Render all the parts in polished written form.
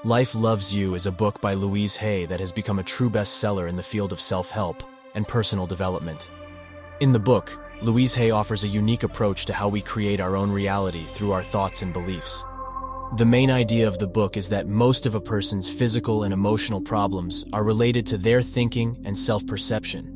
Life Loves You is a book by Louise Hay that has become a true bestseller in the field of self-help and personal development. In the book, Louise Hay offers a unique approach to how we create our own reality through our thoughts and beliefs. The main idea of the book is that most of a person's physical and emotional problems are related to their thinking and self-perception.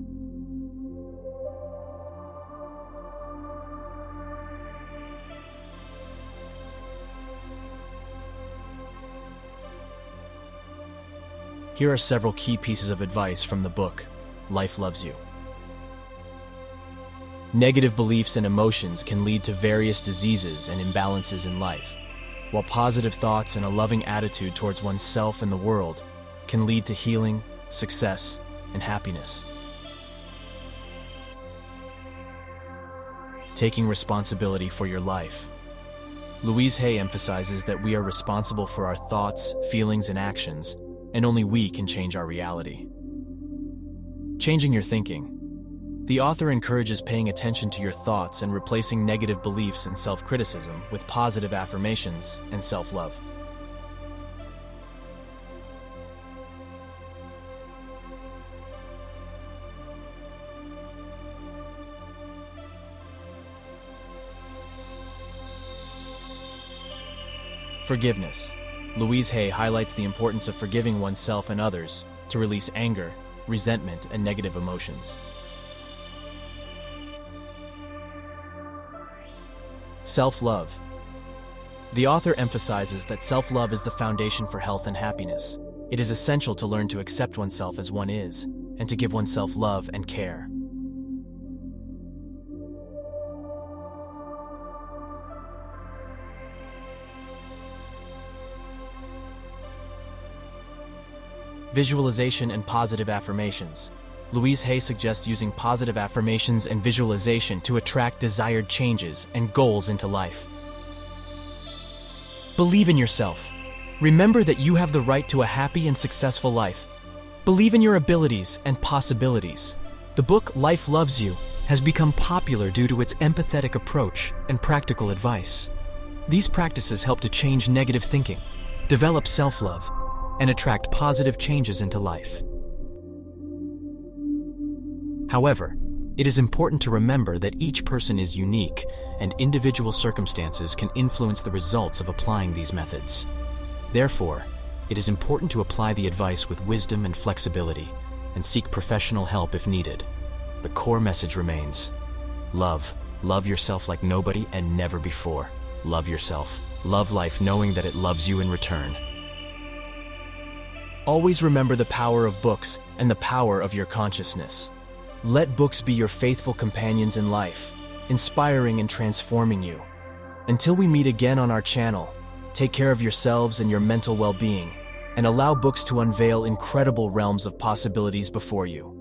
Here are several key pieces of advice from the book, Life Loves You. Negative beliefs and emotions can lead to various diseases and imbalances in life, while positive thoughts and a loving attitude towards oneself and the world can lead to healing, success, and happiness. Taking responsibility for your life. Louise Hay emphasizes that we are responsible for our thoughts, feelings, and actions, and only we can change our reality. Changing your thinking. The author encourages paying attention to your thoughts and replacing negative beliefs and self-criticism with positive affirmations and self-love. Forgiveness. Louise Hay highlights the importance of forgiving oneself and others to release anger, resentment, and negative emotions. Self-love. The author emphasizes that self-love is the foundation for health and happiness. It is essential to learn to accept oneself as one is, and to give oneself love and care. Visualization and positive affirmations. Louise Hay suggests using positive affirmations and visualization to attract desired changes and goals into life. Believe in yourself. Remember that you have the right to a happy and successful life. Believe in your abilities and possibilities. The book Life Loves You has become popular due to its empathetic approach and practical advice. These practices help to change negative thinking, develop self-love, and attract positive changes into life. However, it is important to remember that each person is unique and individual circumstances can influence the results of applying these methods. Therefore, it is important to apply the advice with wisdom and flexibility and seek professional help if needed. The core message remains: love. Love yourself like nobody and never before. Love yourself. Love life knowing that it loves you in return. Always remember the power of books and the power of your consciousness. Let books be your faithful companions in life, inspiring and transforming you. Until we meet again on our channel, take care of yourselves and your mental well-being, and allow books to unveil incredible realms of possibilities before you.